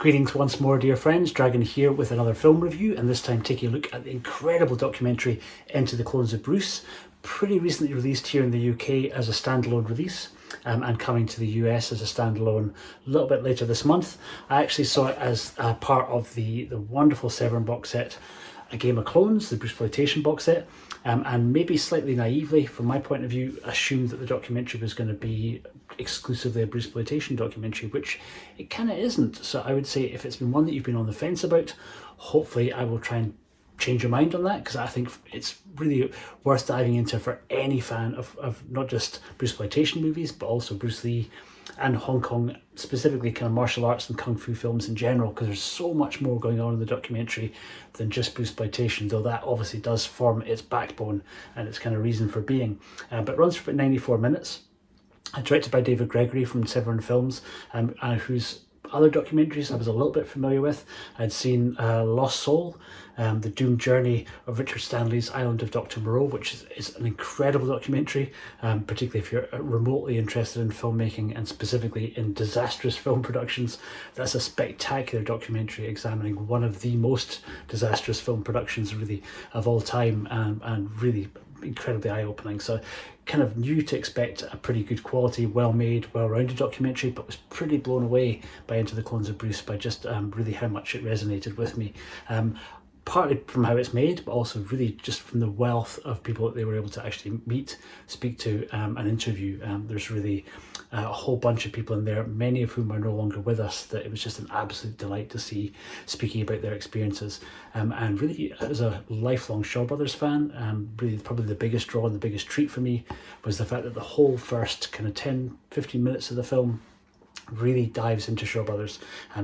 Greetings once more, dear friends. Dragon here with another film review, and this time taking a look at the incredible documentary Into the Clones of Bruce, pretty recently released here in the UK as a standalone release, and coming to the US as a standalone a little bit later this month. I actually saw it as part of the wonderful Severin box set, A Game of Clones, the Bruceploitation box set, and maybe slightly naively, from my point of view, assumed that the documentary was going to be exclusively a Bruceploitation documentary, which it kind of isn't. So I would say if it's been one that you've been on the fence about, hopefully I will try and change your mind on that, because I think it's really worth diving into for any fan of not just Bruceploitation movies, but also Bruce Lee and Hong Kong, specifically kind of martial arts and kung fu films in general, because there's so much more going on in the documentary than just Bruceploitation, though that obviously does form its backbone and its kind of reason for being. But it runs for about 94 minutes. Directed by David Gregory from Severin Films, whose other documentaries I was a little bit familiar with. I'd seen Lost Soul, The Doomed Journey of Richard Stanley's Island of Dr. Moreau, which is an incredible documentary, particularly if you're remotely interested in filmmaking and specifically in disastrous film productions. That's a spectacular documentary examining one of the most disastrous film productions really of all time, and really incredibly eye-opening. So kind of knew to expect a pretty good quality, well-made, well-rounded documentary, but was pretty blown away by Into the Clones of Bruce by just really how much it resonated with me. Partly from how it's made, but also really just from the wealth of people that they were able to actually meet, speak to, and interview. There's really a whole bunch of people in there, many of whom are no longer with us, that it was just an absolute delight to see speaking about their experiences. And really, as a lifelong Shaw Brothers fan, really probably the biggest draw and the biggest treat for me was the fact that the whole first kind of 10-15 minutes of the film really dives into Shaw Brothers,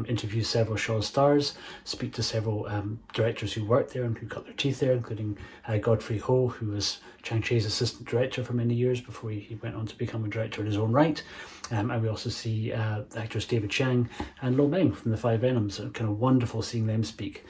interviews several Shaw stars, speak to several directors who worked there and who cut their teeth there, including Godfrey Ho, who was Chang Cheh's assistant director for many years before he went on to become a director in his own right. And we also see actors David Djeng and Lo Meng from the Five Venoms. Kind of wonderful seeing them speak.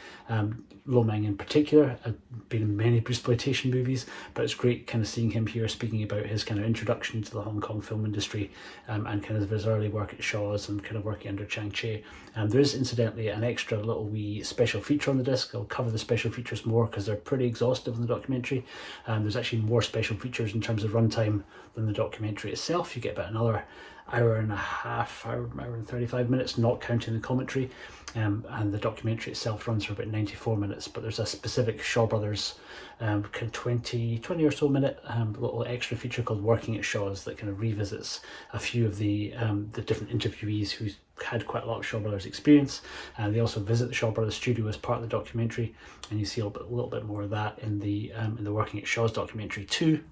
Lo Meng in particular had been in many Bruceploitation movies, but it's great kind of seeing him here speaking about his kind of introduction to the Hong Kong film industry, and kind of his early work at Shaw's and kind of working under Chang Cheh. There is incidentally an extra little wee special feature on the disc. I'll cover the special features more because they're pretty exhaustive in the documentary. There's actually more special features in terms of runtime than the documentary itself. You get about another hour and a half, hour and 35 minutes, not counting the commentary. And the documentary itself runs for about 94 minutes, but there's a specific Shaw Brothers kind of 20 or so minute little extra feature called Working at Shaw's that kind of revisits a few of the different interviewees who had quite a lot of Shaw Brothers experience. And they also visit the Shaw Brothers studio as part of the documentary, and you see a little bit more of that in the Working at Shaw's documentary too.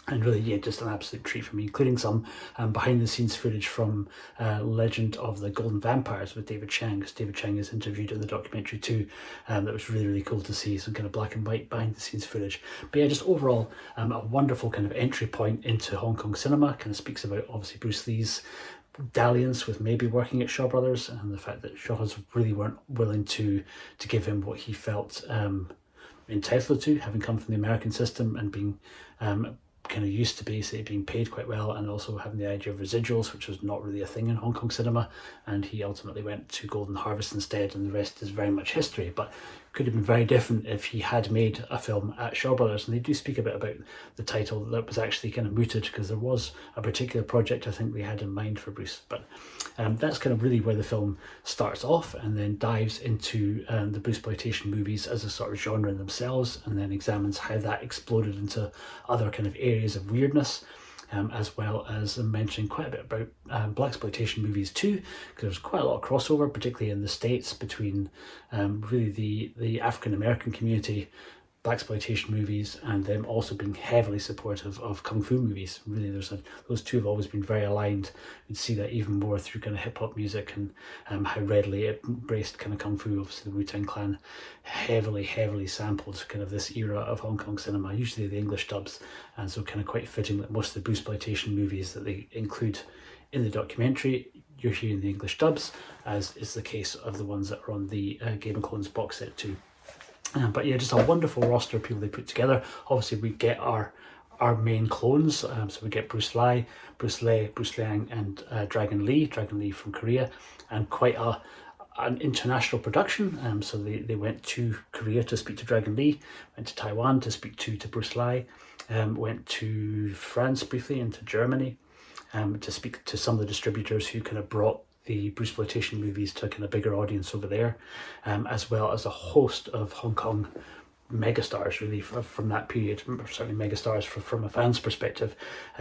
And really, yeah, just an absolute treat for me, including some behind-the-scenes footage from Legend of the Golden Vampires with David Chang, because David Chang is interviewed in the documentary too. That was really, really cool to see, some kind of black and white behind-the-scenes footage. But yeah, just overall, a wonderful kind of entry point into Hong Kong cinema. Kind of speaks about, obviously, Bruce Lee's dalliance with maybe working at Shaw Brothers, and the fact that Shaw's really weren't willing to give him what he felt entitled to, having come from the American system and being kind of used to basically being paid quite well, and also having the idea of residuals, which was not really a thing in Hong Kong cinema. And he ultimately went to Golden Harvest instead, and the rest is very much history. But could have been very different if he had made a film at Shaw Brothers. And they do speak a bit about the title that was actually kind of mooted, because there was a particular project I think they had in mind for Bruce. But that's kind of really where the film starts off, and then dives into the Bruceploitation movies as a sort of genre in themselves, and then examines how that exploded into other kind of areas of weirdness. As well as mentioning quite a bit about blaxploitation movies too, because there's quite a lot of crossover, particularly in the States, between really the African American community, blaxploitation movies, and them also being heavily supportive of kung fu movies. Really, those two have always been very aligned. You'd see that even more through kind of hip hop music, and how readily it embraced kind of kung fu. Obviously, the Wu-Tang Clan heavily sampled kind of this era of Hong Kong cinema, usually the English dubs, and so kind of quite fitting that most of the Bruceploitation movies that they include in the documentary, you're hearing the English dubs, as is the case of the ones that are on the Game of Clones box set too. But yeah, just a wonderful roster of people they put together. Obviously, we get our main clones, so we get Bruce Lai, Bruce Liang, and Dragon Lee from Korea, and quite a an international production. So they went to Korea to speak to Dragon Lee, went to Taiwan to speak to Bruce Lee, went to France briefly and to Germany to speak to some of the distributors who kind of brought the Bruceploitation movies to a kind of bigger audience over there, as well as a host of Hong Kong megastars really from that period, certainly megastars from a fan's perspective.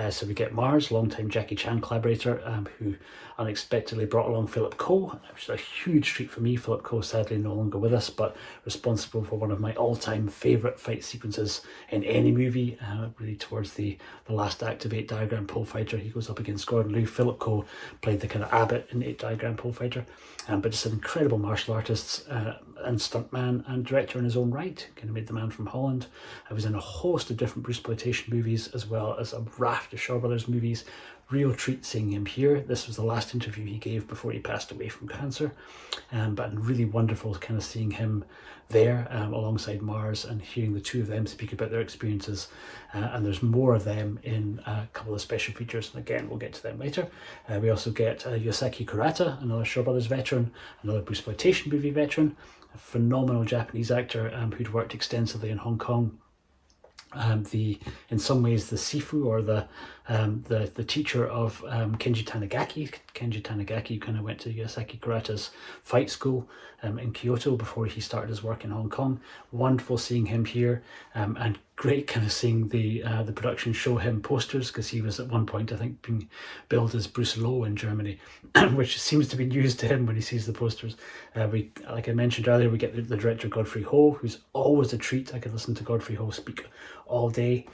So we get Mars, longtime Jackie Chan collaborator, who unexpectedly brought along Philip Ko, which is a huge treat for me. Philip Ko sadly no longer with us, but responsible for one of my all-time favourite fight sequences in any movie, really towards the last act of 8 Diagram Pole Fighter. He goes up against Gordon Liu. Philip Ko played the kind of abbot in 8 Diagram Pole Fighter, but just an incredible martial artist and stuntman and director in his own right. Kind of made The Man from Holland. I was in a host of different Bruceploitation movies, as well as a raft of Shaw Brothers movies. Real treat seeing him here. This was the last interview he gave before he passed away from cancer, but really wonderful kind of seeing him there alongside Mars and hearing the two of them speak about their experiences. And there's more of them in a couple of special features, and again we'll get to them later. We also get Yosaki Kurata, another Shaw Brothers veteran, another Bruceploitation movie veteran, a phenomenal Japanese actor who'd worked extensively in Hong Kong. In some ways the Sifu, or the teacher of Kenji Tanigaki. Kenji Tanigaki kind of went to Yosaki Kurata's fight school in Kyoto before he started his work in Hong Kong. Wonderful seeing him here, and great kind of seeing the production show him posters, because he was at one point I think being billed as Bruce Lowe in Germany, which seems to be news to him when he sees the posters. We, like I mentioned earlier, we get the director Godfrey Ho, who's always a treat. I could listen to Godfrey Ho speak all day.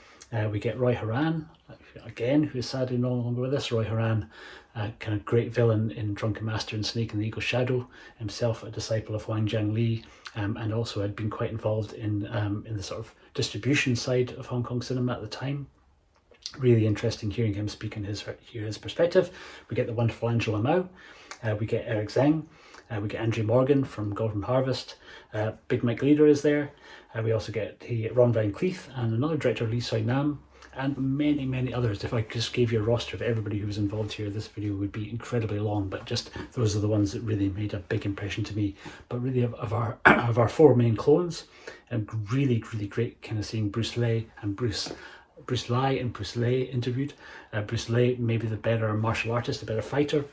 We get Roy Horan, again, who is sadly no longer with us. Roy Horan, kind of great villain in Drunken Master and Snake and the Eagle's Shadow, himself a disciple of Wang Jiangli, and also had been quite involved in the sort of distribution side of Hong Kong cinema at the time. Really interesting hearing him speak and hear his perspective. We get the wonderful Angela Mao, we get Eric Zheng, we get Andrew Morgan from Golden Harvest, Big Mike Leader is there. We also get Ron Van Cleef and another director, Lee Soy Nam, and many, many others. If I just gave you a roster of everybody who was involved here, this video would be incredibly long, but just those are the ones that really made a big impression to me. But really of our of our 4 main clones, and really, really great kind of seeing Bruce Lee and Bruce Lee and Bruce Lee interviewed. Bruce Lee, maybe the better martial artist, the better fighter,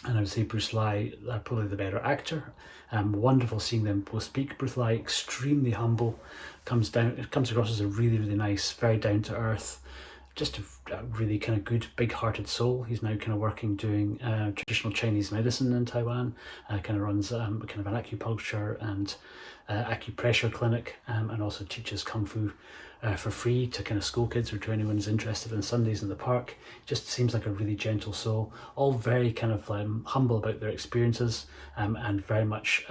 and I would say Bruce Lee probably the better actor. Wonderful seeing them both speak. Bruce Lee, extremely humble, comes across as a really, really nice, very down to earth, just a really kind of good, big-hearted soul. He's now kind of working doing traditional Chinese medicine in Taiwan. Kind of runs kind of an acupuncture and acupressure clinic, and also teaches kung fu for free to kind of school kids or to anyone who's interested in Sundays in the park. Just seems like a really gentle soul, all very kind of humble about their experiences, and very much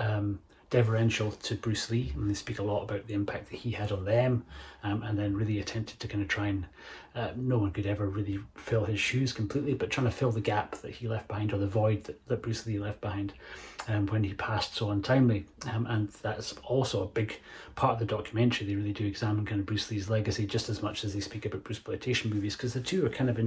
deferential to Bruce Lee, and they speak a lot about the impact that he had on them, and then really attempted to kind of try and no one could ever really fill his shoes completely, but trying to fill the gap that he left behind, or the void that Bruce Lee left behind when he passed so untimely. And that's also a big part of the documentary. They really do examine kind of Bruce Lee's legacy just as much as they speak about Bruceploitation movies, because the two are kind of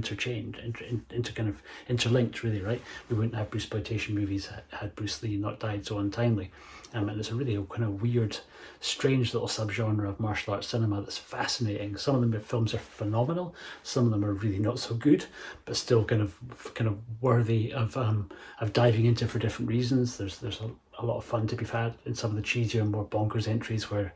interlinked really, right? We wouldn't have Bruceploitation movies had Bruce Lee not died so untimely. And it's a really kind of weird, strange little subgenre of martial arts cinema that's fascinating. Some of them films are phenomenal, some of them are really not so good, but still kind of worthy of diving into for different reasons. There's a lot of fun to be had in some of the cheesier, more bonkers entries where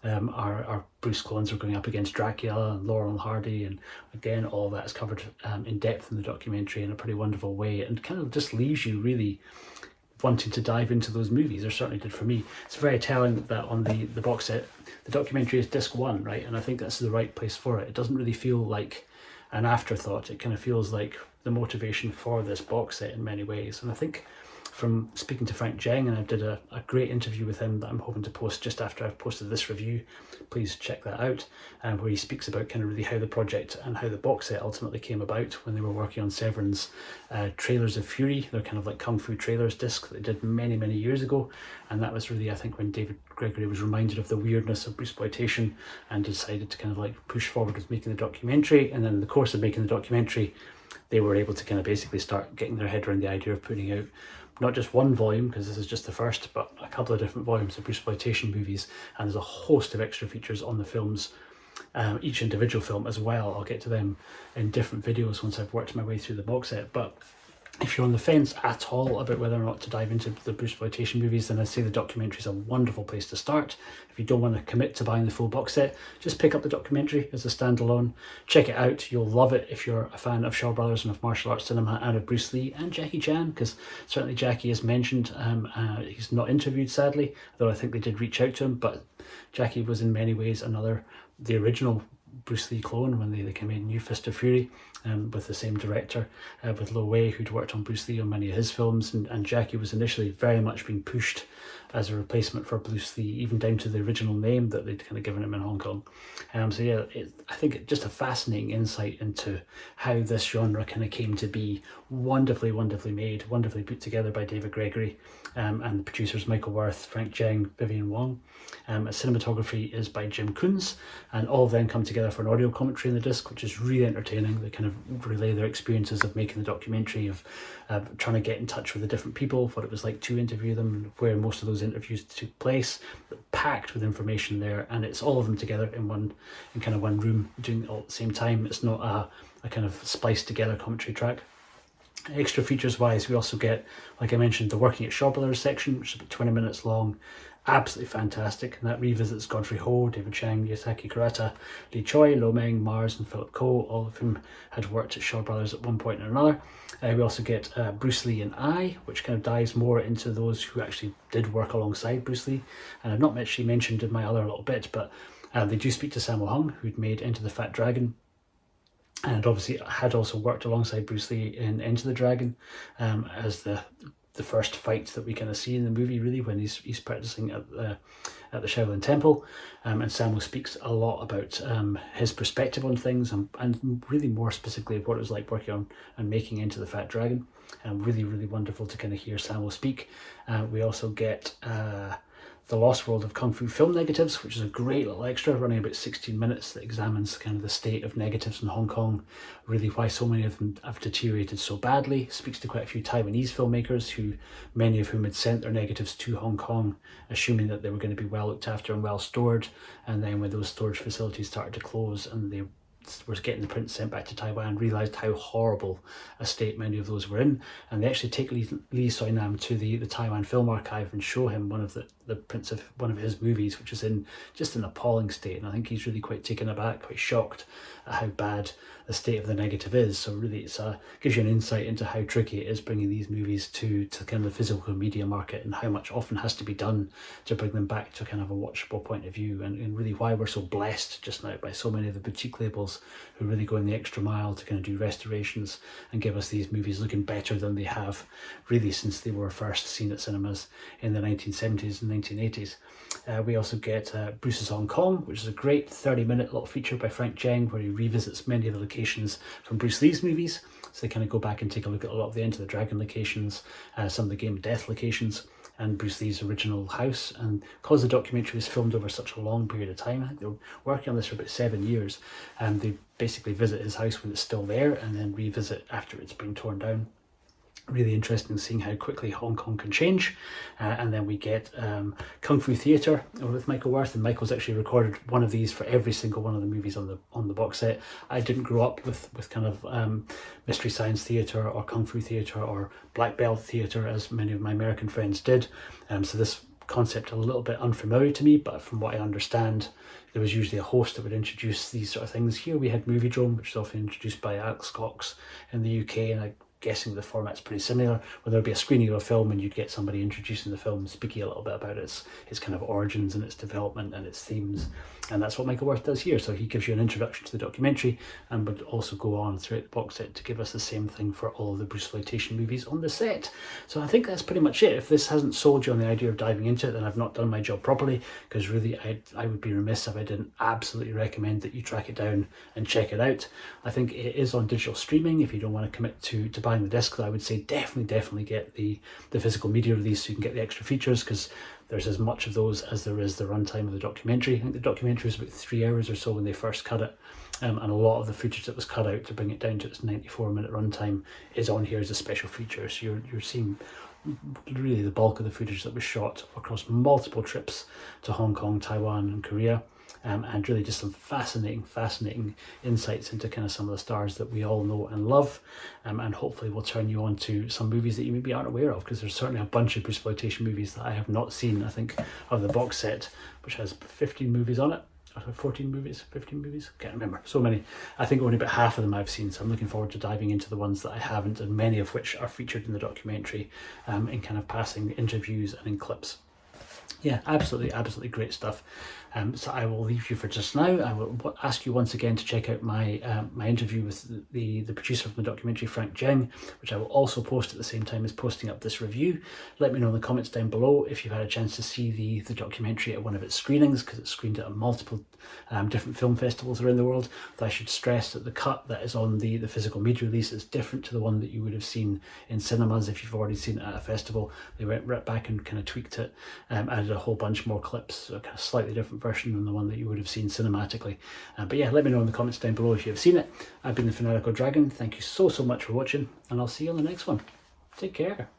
our Bruce clones are going up against Dracula and Laurel and Hardy, and again all that's covered in depth in the documentary in a pretty wonderful way, and kind of just leaves you really wanting to dive into those movies, or certainly did for me. It's very telling that on the box set, the documentary is disc 1, right? And I think that's the right place for it. It doesn't really feel like an afterthought. It kind of feels like the motivation for this box set in many ways. And I think from speaking to Frank Djeng, and I did a great interview with him that I'm hoping to post just after I've posted this review, please check that out, where he speaks about kind of really how the project and how the box set ultimately came about when they were working on Severin's Trailers of Fury. They're kind of like Kung Fu Trailers disc that they did many, many years ago, and that was really, I think, when David Gregory was reminded of the weirdness of Bruceploitation and decided to kind of like push forward with making the documentary. And then in the course of making the documentary, they were able to kind of basically start getting their head around the idea of putting out not just one volume, because this is just the first, but a couple of different volumes of Bruceploitation movies, and there's a host of extra features on the films, each individual film as well. I'll get to them in different videos once I've worked my way through the box set. But if you're on the fence at all about whether or not to dive into the Bruceploitation movies, then I'd say the documentary is a wonderful place to start. If you don't want to commit to buying the full box set, just pick up the documentary as a standalone. Check it out. You'll love it if you're a fan of Shaw Brothers and of martial arts cinema and of Bruce Lee and Jackie Chan, because certainly Jackie is mentioned. He's not interviewed, sadly, though I think they did reach out to him, but Jackie was in many ways the original Bruce Lee clone when they came in New Fist of Fury, with the same director, with Lo Wei, who'd worked on Bruce Lee on many of his films, and Jackie was initially very much being pushed as a replacement for Bruce Lee, even down to the original name that they'd kind of given him in Hong Kong. So yeah, I think it's just a fascinating insight into how this genre kind of came to be. Wonderfully made, wonderfully put together by David Gregory, and the producers Michael Worth, Frank Djeng, Vivian Wong. Cinematography is by Jim Kunz, and all of them come together for an audio commentary in the disc, which is really entertaining. They kind of relay their experiences of making the documentary, of trying to get in touch with the different people, what it was like to interview them, and where most of those interviews took place. Packed with information there, and it's all of them together in one room doing it all at the same time. It's not a kind of spliced together commentary track. Extra features wise, we also get, like I mentioned, the Working at Shaw Brothers section, which is about 20 minutes long. Absolutely fantastic, and that revisits Godfrey Ho, David Chang, Yosaki Kurata, Lee Choi, Lo Meng, Mars and Philip Ko, all of whom had worked at Shaw Brothers at one point or another. We also get Bruce Lee and I, which kind of dives more into those who actually did work alongside Bruce Lee, and I've not actually mentioned in my other little bit, but they do speak to Sammo Hung, who'd made Enter the Fat Dragon, and obviously had also worked alongside Bruce Lee in Enter the Dragon, as the first fight that we kind of see in the movie, really, when he's practicing at the Shaolin Temple, and Sammo speaks a lot about his perspective on things, and really more specifically what it was like working on and making Into the Fat Dragon. Really wonderful to kind of hear Sammo speak. We also get The Lost World of Kung Fu Film Negatives, which is a great little extra running about 16 minutes that examines kind of the state of negatives in Hong Kong, really why so many of them have deteriorated so badly. Speaks to quite a few Taiwanese filmmakers, many of whom had sent their negatives to Hong Kong, assuming that they were going to be well looked after and well stored, and then when those storage facilities started to close and they was getting the prints sent back to Taiwan, realised how horrible a state many of those were in, and they actually take Lee Soi-nam to the Taiwan Film Archive and show him one of the prints of one of his movies, which is in just an appalling state, and I think he's really quite taken aback, quite shocked at how bad the state of the negative is. So really it gives you an insight into how tricky it is bringing these movies to kind of the physical media market, and how much often has to be done to bring them back to kind of a watchable point of view, and really why we're so blessed just now by so many of the boutique labels who really go in the extra mile to kind of do restorations and give us these movies looking better than they have really since they were first seen at cinemas in the 1970s and 1980s. We also get Bruce's Hong Kong, which is a great 30-minute little feature by Frank Djeng, where he revisits many of the locations from Bruce Lee's movies. So they kind of go back and take a look at a lot of the Enter the Dragon locations, some of the Game of Death locations, and Bruce Lee's original house. And because the documentary was filmed over such a long period of time, I think they were working on this for about 7 years, and they basically visit his house when it's still there and then revisit after it's been torn down. Really interesting seeing how quickly Hong Kong can change. And then we get Kung Fu Theatre with Michael Worth, and Michael's actually recorded one of these for every single one of the movies on the box set. I didn't grow up with kind of Mystery Science Theatre or Kung Fu Theatre or Black Belt Theatre, as many of my American friends did. So this concept a little bit unfamiliar to me, but from what I understand, there was usually a host that would introduce these sort of things. Here we had Movie Drome, which is often introduced by Alex Cox in the UK, and I'm guessing the format's pretty similar, where there'd be a screening of a film and you'd get somebody introducing the film, speaking a little bit about its kind of origins and its development and its themes. And that's what Michael Worth does here. So he gives you an introduction to the documentary and would also go on throughout the box set to give us the same thing for all of the Bruceploitation movies on the set. So I think that's pretty much it. If this hasn't sold you on the idea of diving into it, then I've not done my job properly, because really I would be remiss if I didn't absolutely recommend that you track it down and check it out. I think it is on digital streaming. If you don't want to commit to buying the disc, I would say definitely get the physical media release so you can get the extra features, because there's as much of those as there is the runtime of the documentary. I think the documentary was about 3 hours or so when they first cut it, and a lot of the footage that was cut out to bring it down to its 94-minute runtime is on here as a special feature. So you're seeing really the bulk of the footage that was shot across multiple trips to Hong Kong, Taiwan and Korea. And really just some fascinating insights into kind of some of the stars that we all know and love, and hopefully will turn you on to some movies that you maybe aren't aware of, because there's certainly a bunch of Bruceploitation movies that I have not seen. I think of the box set, which has 15 movies on it, or 14 movies, 15 movies, can't remember, so many. I think only about half of them I've seen, so I'm looking forward to diving into the ones that I haven't, and many of which are featured in the documentary in kind of passing interviews and in clips. Yeah, absolutely great stuff. So I will leave you for just now. I will ask you once again to check out my my interview with the producer of the documentary, Frank Djeng, which I will also post at the same time as posting up this review. Let me know in the comments down below if you've had a chance to see the documentary at one of its screenings, because it's screened at multiple different film festivals around the world. But I should stress that the cut that is on the physical media release is different to the one that you would have seen in cinemas if you've already seen it at a festival. They went right back and kind of tweaked it, added a whole bunch more clips, so a kind of slightly different version than the one that you would have seen cinematically. But yeah, let me know in the comments down below if you have seen it. I've been the Fanatical Dragon. Thank you so much for watching, and I'll see you on the next one. Take care.